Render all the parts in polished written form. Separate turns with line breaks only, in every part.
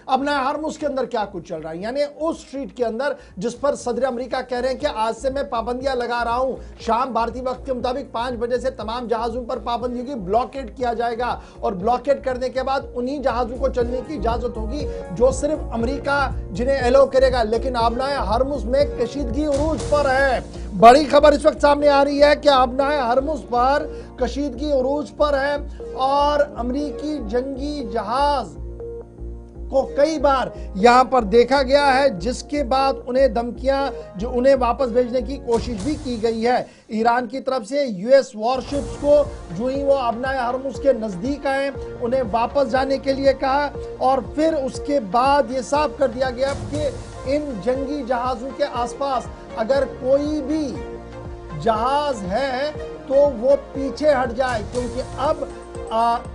अब ना हार्मुज के अंदर क्या कुछ चल रहा है, यानी उस स्ट्रीट के अंदर जिस पर सदर अमेरिका कह रहे हैं कि आज से मैं पाबंदियां लगा रहा हूं, शाम भारतीय वक्त के मुताबिक 5 बजे से तमाम जहाजों पर पाबंदी होगी, ब्लॉकेड किया जाएगा और ब्लॉकेड करने के बाद उन्हीं जहाजों को चलने की इजाजत होगी जो सिर्फ अमेरिका जिन्हें एलो करेगा। लेकिन आबनाए हरमुज में कशीदगी उरूज पर है। बड़ी खबर इस वक्त सामने आ रही है कि आबनाए हरमुज पर कशीदगी उरूज पर है और अमेरिकी जंगी जहाज को कई बार यहां पर देखा गया है, जिसके बाद उन्हें धमकियां जो उन्हें वापस भेजने की कोशिश भी की गई है ईरान की तरफ से। यूएस वॉरशिप्स को जो ही वो आबनाए हरमुज के नजदीक आए उन्हें वापस जाने के लिए कहा और फिर उसके बाद ये साफ कर दिया गया कि इन जंगी जहाजों के आसपास अगर कोई भी जहाज है तो वो पीछे हट जाए, क्योंकि अब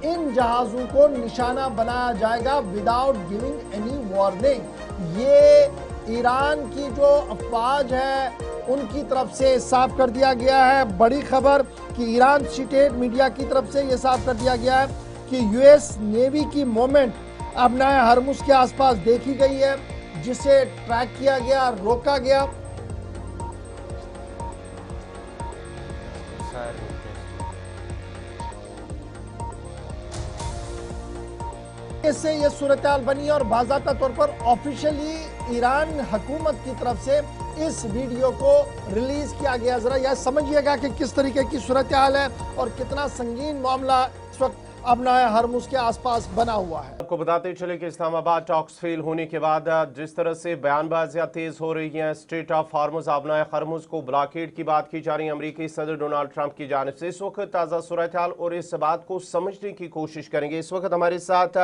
इन जहाजों को निशाना बनाया जाएगा विदाउट गिविंग एनी वार्निंग। ये ईरान की जो अफवाज है उनकी तरफ से साफ कर दिया गया है। बड़ी खबर कि ईरान स्टेट मीडिया की तरफ से यह साफ कर दिया गया है कि यूएस नेवी की मूवमेंट आबनाए हरमुज के आसपास देखी गई है, जिसे ट्रैक किया गया, रोका गया। इससे यह सूरत हाल बनी और बाज़ाब्ता तौर पर ऑफिशियली ईरान हुकूमत की तरफ से इस वीडियो को रिलीज किया गया। जरा यह समझिएगा कि किस तरीके की सूरत हाल है और कितना संगीन मामला इस वक्त आबनाए हरमुज के आसपास बना हुआ है।
आपको बताते चले कि इस्लामाबाद टॉक्स फेल होने के बाद जिस तरह से बयानबाजियां तेज हो रही हैं, स्ट्रेट ऑफ हॉर्मुज आबनाए हरमुज को ब्लॉकेड की बात की जा रही है अमेरिकी सदर डोनाल्ड ट्रंप की जानिब से। इस वक्त ताज़ा सूरत हाल और इस बात को समझने की कोशिश करेंगे। इस वक्त हमारे साथ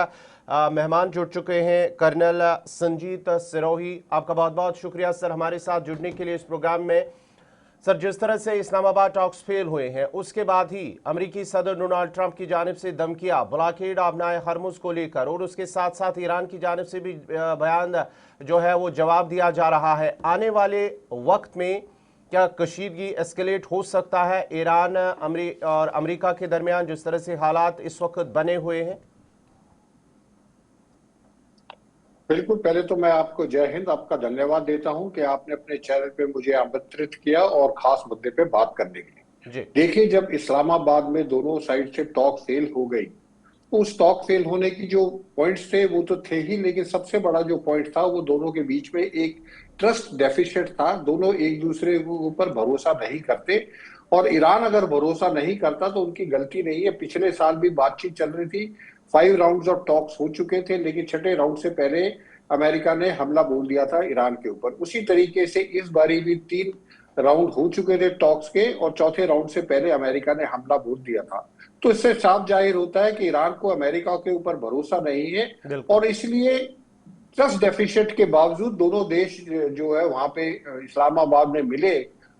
मेहमान जुड़ चुके हैं कर्नल संजीत सिरोही। आपका बहुत बहुत शुक्रिया सर हमारे साथ जुड़ने के लिए इस प्रोग्राम में। सर, जिस तरह से इस्लामाबाद टॉक्स फेल हुए हैं उसके बाद ही अमेरिकी सदर डोनाल्ड ट्रंप की जानिब से धमकियां ब्लॉकेड आबनाए हरमुज को लेकर और उसके साथ साथ ईरान की जानिब से भी बयान जो है वो जवाब दिया जा रहा है, आने वाले वक्त में क्या कशीदगी एस्केलेट हो सकता है ईरान और अमेरिका के दरमियान जिस तरह से हालात इस वक्त बने हुए हैं?
बिल्कुल, पहले तो मैं आपको जय हिंद, आपका धन्यवाद देता हूं कि आपने अपने चैनल पे मुझे आमंत्रित किया और खास मुद्दे पे बात करने के लिए। देखिए, जब इस्लामाबाद में दोनों साइड से टॉक फेल हो गई तो उस टॉक फेल होने की जो पॉइंट्स थे वो तो थे ही, लेकिन सबसे बड़ा जो पॉइंट था वो दोनों के बीच में एक ट्रस्ट डेफिसिट था। दोनों एक दूसरे के ऊपर भरोसा नहीं करते और ईरान अगर भरोसा नहीं करता तो उनकी गलती नहीं है। पिछले साल भी बातचीत चल रही थी, 5 राउंड्स ऑफ टॉक्स हो चुके थे, लेकिन छठे राउंड से पहले अमेरिका ने हमला बोल दिया था ईरान के ऊपर। उसी तरीके से इस बारी भी 3 राउंड हो चुके थे टॉक्स के और चौथे राउंड से पहले अमेरिका ने हमला बोल दिया था। तो इससे साफ जाहिर होता है कि ईरान को अमेरिका के ऊपर भरोसा नहीं है और इसलिए ट्रस्ट डेफिसिट के बावजूद दोनों देश जो है वहां पे इस्लामाबाद में मिले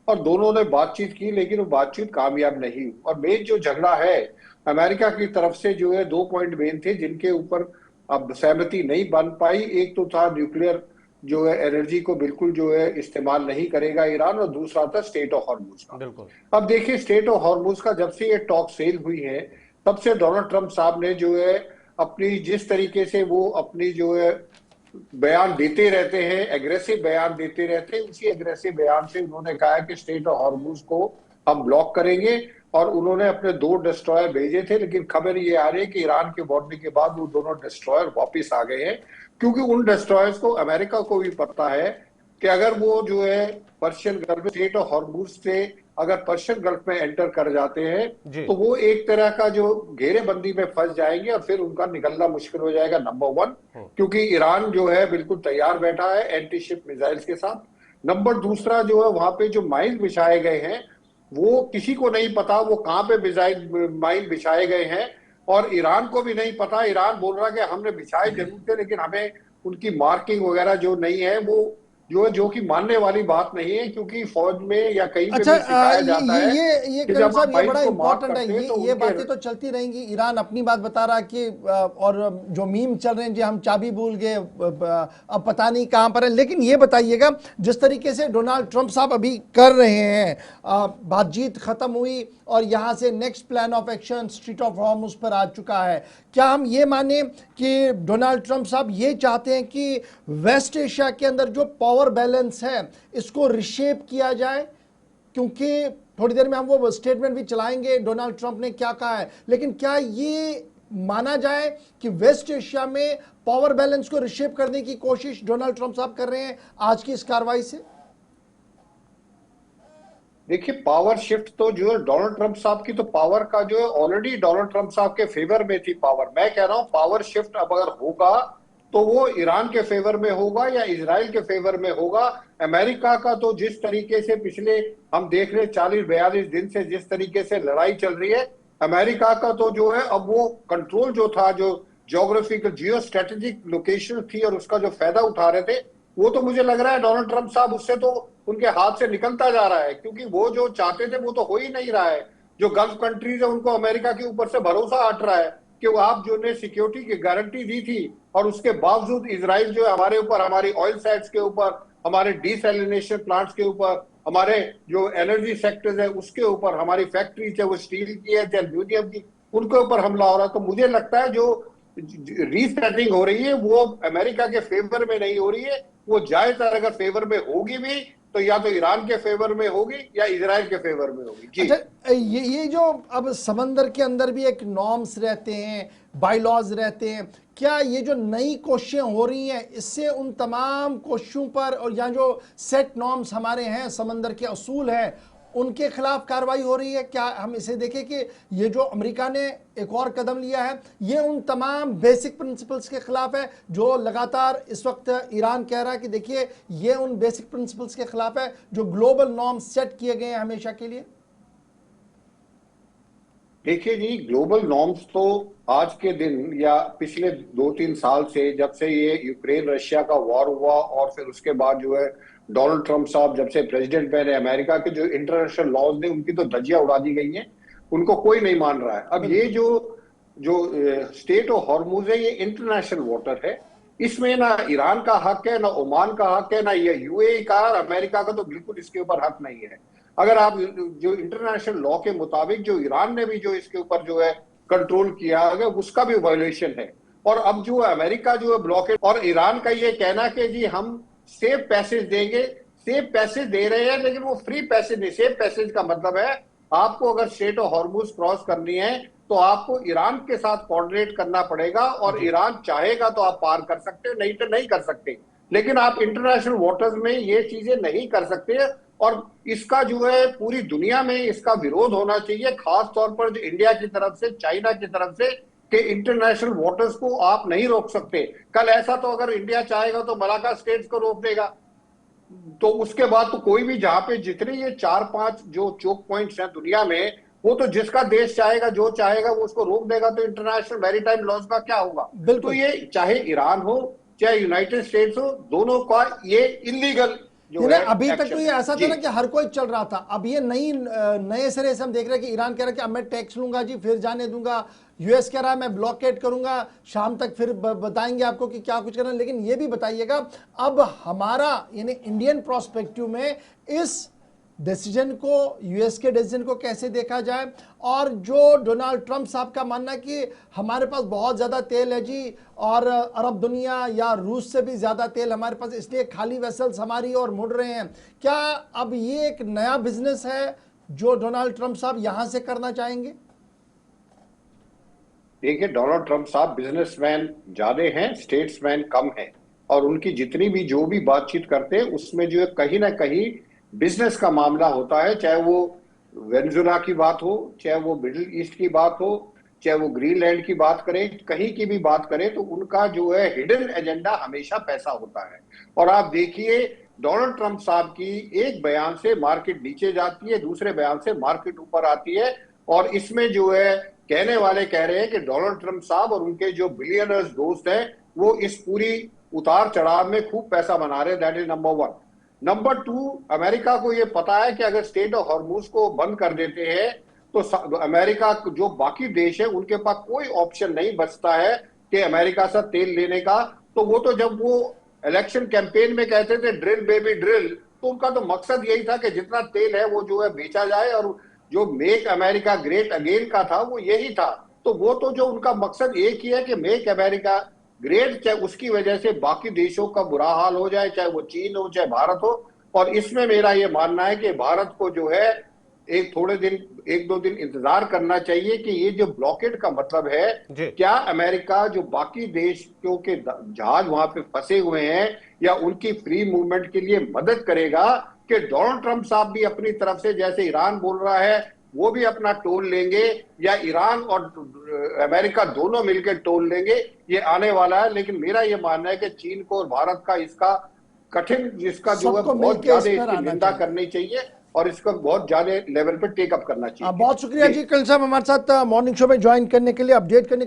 और दोनों ने बातचीत की, लेकिन वो बातचीत कामयाब नहीं हुई। और मेन जो झगड़ा है अमेरिका की तरफ से जो है 2 पॉइंट मेन थे जिनके ऊपर अब सहमति नहीं बन पाई। एक तो था न्यूक्लियर जो है एनर्जी को बिल्कुल जो है इस्तेमाल नहीं करेगा ईरान, और दूसरा था स्टेट ऑफ हॉर्मुज का। अब देखिए, स्टेट ऑफ हॉर्मुज का जब से ये टॉक फेल हुई है तब से डोनाल्ड ट्रंप साहब ने जो है अपनी जिस तरीके से वो अपनी जो है बयान देते रहते हैं, एग्रेसिव बयान देते रहते हैं, उसी एग्रेसिव बयान से उन्होंने कहा कि स्टेट ऑफ हॉर्मुज को हम ब्लॉक करेंगे और उन्होंने अपने 2 डिस्ट्रॉयर भेजे थे। लेकिन खबर ये आ रही है कि ईरान के वार्निंग के बाद वो दोनों डिस्ट्रॉयर वापस आ गए हैं, क्योंकि उन डिस्ट्रॉयर्स को अमेरिका को भी पता है कि अगर वो जो है पर्शियन गल्फ में स्टेट ऑफ हॉर्मुज से अगर पर्शियन गल्फ में एंटर कर जाते हैं तो वो एक तरह का जो घेरेबंदी में फंस जाएंगे और फिर उनका निकलना मुश्किल हो जाएगा, नंबर 1, क्योंकि ईरान जो है बिल्कुल तैयार बैठा है एंटी शिप मिसाइल्स के साथ। नंबर दूसरा जो है वहां पे जो माइन बिछाए गए हैं वो किसी को नहीं पता वो कहां पे माइन बिछाए गए हैं और ईरान को भी नहीं पता। ईरान बोल रहा है कि हमने बिछाए जरूर थे लेकिन हमें उनकी मार्किंग वगैरह जो नहीं है वो जो कि मानने वाली बात नहीं है, क्योंकि फौज में या कहीं पे
अच्छा,
भी सिखाया जाता है
ये
कि
करीम
जब आप
साहब, ये
वाइफ
बड़ा
को माफ
इंपॉर्टेंट है।
करते हैं तो
ये
उनके
बातें तो चलती रहेंगी। ईरान अपनी बात बता रहा कि और जो मीम चल रहे हैं जी, हम चाबी भूल गए, अब पता नहीं कहां पर है। लेकिन ये बताइएगा, जिस तरीके से डोनाल्ड ट्रंप साहब अभी कर रहे हैं, बातचीत खत्म हुई और यहां से next plan of action street of Hormuz पर आ चुका है, क्या हम ये माने कि डोनाल्ड ट्रंप साहब ये चाहते हैं कि वेस्ट एशिया के अंदर जो पावर बैलेंस है इसको रिशेप किया जाए? क्योंकि थोड़ी देर में हम वो स्टेटमेंट भी चलाएंगे डोनाल्ड ट्रंप ने क्या कहा है, लेकिन क्या ये माना जाए कि वेस्ट एशिया में पावर बैलेंस को रिशेप करने की कोशिश डोनाल्ड ट्रंप साहब कर रहे हैं आज की इस कार्रवाई से?
देखिए, पावर शिफ्ट तो जो है डोनाल्ड ट्रंप साहब की, तो पावर का जो है ऑलरेडी डोनाल्ड ट्रंप साहब के फेवर में थी पावर। मैं कह रहा हूं पावर शिफ्ट अब अगर होगा तो वो ईरान के फेवर में होगा या इजराइल के फेवर में होगा। अमेरिका का तो जिस तरीके से पिछले हम देख रहे 40-42 दिन से जिस तरीके से लड़ाई चल रही है, अमेरिका का तो जो है अब वो कंट्रोल जो था, जो ज्योग्राफिकल जियो स्ट्रेटेजिक लोकेशन थी और उसका जो फायदा उठा रहे थे, वो तो मुझे लग रहा है डोनाल्ड ट्रंप साहब उससे तो उनके हाथ से निकलता जा रहा है, क्योंकि वो जो चाहते थे वो तो हो ही नहीं रहा है। जो गल्फ कंट्रीज है उनको अमेरिका के ऊपर से भरोसा हट रहा है कि वो आप जो ने सिक्योरिटी की गारंटी दी थी और उसके बावजूद इसराइल जो है हमारे ऊपर, हमारी ऑयल साइट्स के ऊपर, हमारे डिसैलिनेशन प्लांट्स के ऊपर, हमारे जो एनर्जी सेक्टर्स है उसके ऊपर, हमारी फैक्ट्री चाहे वो स्टील की है चाहे एल्यूमिनियम की, उनके ऊपर हमला हो रहा है। तो मुझे लगता है जो रीसेटिंग हो रही है वो अमेरिका के फेवर में नहीं हो रही है। वो ज्यादातर अगर फेवर में होगी भी तो या तो ईरान के फेवर में होगी या इजराइल के फेवर में होगी। जी,
अच्छा, ये जो अब समंदर के अंदर भी एक नॉर्म्स रहते हैं, बायलॉज रहते हैं, क्या ये जो नई कोशिशें हो रही हैं इससे उन तमाम कोशिशों पर, और यहाँ जो सेट नॉर्म्स हमारे हैं, समंदर के असूल हैं, उनके खिलाफ कार्रवाई हो रही है? क्या हम इसे देखें कि ये जो अमेरिका ने एक और कदम लिया है ये उन तमाम बेसिक प्रिंसिपल्स के खिलाफ है जो लगातार इस वक्त ईरान कह रहा है कि देखिए ये उन बेसिक प्रिंसिपल्स के खिलाफ है जो ग्लोबल नॉर्म्स सेट किए गए हैं हमेशा के लिए?
देखिए जी, ग्लोबल नॉर्म्स तो आज के दिन या पिछले 2-3 साल से, जब से ये यूक्रेन रशिया का वॉर हुआ और फिर उसके बाद जो है डोनाल्ड ट्रंप साहब जब से प्रेसिडेंट बने, अमेरिका के जो इंटरनेशनल लॉज ने उनकी तो धज्जियां उड़ा दी गई हैं, उनको कोई नहीं मान रहा है। अब ये जो जो स्टेट ऑफ हॉर्मुज है ये इंटरनेशनल वाटर है, इसमें ना ईरान का हक है, ना ओमान का हक है, ना ये यूएई का, और अमेरिका का तो बिल्कुल इसके ऊपर हक नहीं है। अगर आप जो इंटरनेशनल लॉ के मुताबिक जो ईरान ने भी जो इसके ऊपर जो है कंट्रोल किया है उसका भी वायोलेशन है। और अब जो अमेरिका जो है ब्लॉकेट, और ईरान का ये कहना कि जी हम सेफ पैसेज देंगे, सेफ पैसेज दे रहे हैं लेकिन वो फ्री पैसेज नहीं। सेफ पैसेज का मतलब है आपको अगर स्ट्रेट ऑफ हॉर्मुज क्रॉस करनी है तो आपको ईरान के साथ कोऑर्डिनेट करना पड़ेगा, और ईरान चाहेगा तो आप पार कर सकते हो, नहीं तो नहीं कर सकते। लेकिन आप इंटरनेशनल वाटर्स में ये चीजें नहीं कर सकते, और इसका जो है पूरी दुनिया में इसका विरोध होना चाहिए, खास तौर पर जो इंडिया की तरफ से, चाइना की तरफ से, कि इंटरनेशनल वाटर्स को आप नहीं रोक सकते। कल ऐसा तो अगर इंडिया चाहेगा तो मलाका स्टेट्स को रोक देगा, तो उसके बाद तो कोई भी, जहां पे जितने ये 4-5 जो चोक पॉइंट्स हैं दुनिया में, वो तो जिसका देश चाहेगा जो चाहेगा वो उसको रोक देगा। तो इंटरनेशनल मैरीटाइम लॉज का क्या होगा? तो ये चाहे ईरान हो चाहे यूनाइटेड स्टेट्स हो, दोनों का ये इलीगल जो है।
अभी तक तो ये ऐसा था ना कि हर कोई चल रहा था, अब ये नए सिरे से हम देख रहे हैं कि ईरान कह रहा है कि अब मैं टैक्स लूंगा जी फिर जाने दूंगा, यूएस कह रहा है मैं ब्लॉकेट करूंगा, शाम तक फिर बताएंगे आपको कि क्या कुछ करना है। लेकिन ये भी बताइएगा अब हमारा यानी इंडियन प्रोस्पेक्टिव में इस डिसीजन को, यूएस के डिसीजन को कैसे देखा जाए, और जो डोनाल्ड ट्रंप साहब का मानना कि हमारे पास बहुत ज़्यादा तेल है जी और अरब दुनिया या रूस से भी ज़्यादा तेल हमारे पास, इसलिए खाली वेसल्स हमारी और मुड़ रहे हैं, क्या अब ये एक नया बिजनेस है जो डोनाल्ड ट्रंप साहब यहां से करना चाहेंगे?
देखिए, डोनाल्ड ट्रंप साहब बिजनेसमैन ज्यादा हैं, स्टेट्समैन कम हैं, और उनकी जितनी भी जो भी बातचीत करते हैं उसमें जो है कहीं ना कहीं बिजनेस का मामला होता है। चाहे वो वेनेजुएला की बात हो, चाहे वो मिडिल ईस्ट की बात हो, चाहे वो ग्रीनलैंड की बात करें, कहीं की भी बात करें, तो उनका जो है हिडन एजेंडा हमेशा पैसा होता है। और आप देखिए डोनाल्ड ट्रंप साहब की एक बयान से मार्केट नीचे जाती है, दूसरे बयान से मार्केट ऊपर आती है, और इसमें जो है कहने वाले कह रहे हैं कि डोनाल्ड ट्रंप साहब और उनके जो बिलियनर्स दोस्त हैं वो इस पूरी उतार चढ़ाव में खूब पैसा बना रहे, that is number 1। Number 2, America को ये पता है कि अगर स्टेट ऑफ हॉर्मुज को बंद कर देते हैं तो अमेरिका जो बाकी देश है उनके पास कोई ऑप्शन नहीं बचता है कि अमेरिका से तेल लेने का। तो वो तो जब वो इलेक्शन कैंपेन में कहते थे ड्रिल बेबी ड्रिल, तो उनका तो मकसद यही था कि जितना तेल है वो जो है बेचा जाए, और जो मेक अमेरिका ग्रेट अगेन का था वो यही था। तो वो तो जो उनका मकसद एक ही है कि मेक अमेरिका ग्रेट, चाहे उसकी वजह से बाकी देशों का बुरा हाल हो जाए, चाहे वो चीन हो चाहे भारत हो। और इसमें मेरा ये मानना है कि भारत को जो है एक दो दिन इंतजार करना चाहिए कि ये जो ब्लॉकेड का मतलब है, क्या अमेरिका जो बाकी देशों के जहाज वहां पे फंसे हुए हैं या उनकी फ्री मूवमेंट के लिए मदद करेगा, कि डोनाल्ड ट्रंप साहब भी अपनी तरफ से जैसे ईरान बोल रहा है वो भी अपना टोल लेंगे, या ईरान और अमेरिका दोनों मिलकर टोल लेंगे, ये आने वाला है। लेकिन मेरा ये मानना है कि चीन को और भारत का इसका कठिन, जिसका जो है बहुत ज्यादा इसकी निंदा करनी चाहिए और इसको बहुत ज्यादा लेवल पे टेकअप करना चाहिए।
बहुत शुक्रिया जी कल साहब हमारे साथ मॉर्निंग शो में ज्वाइन करने के लिए, अपडेट करने के लिए।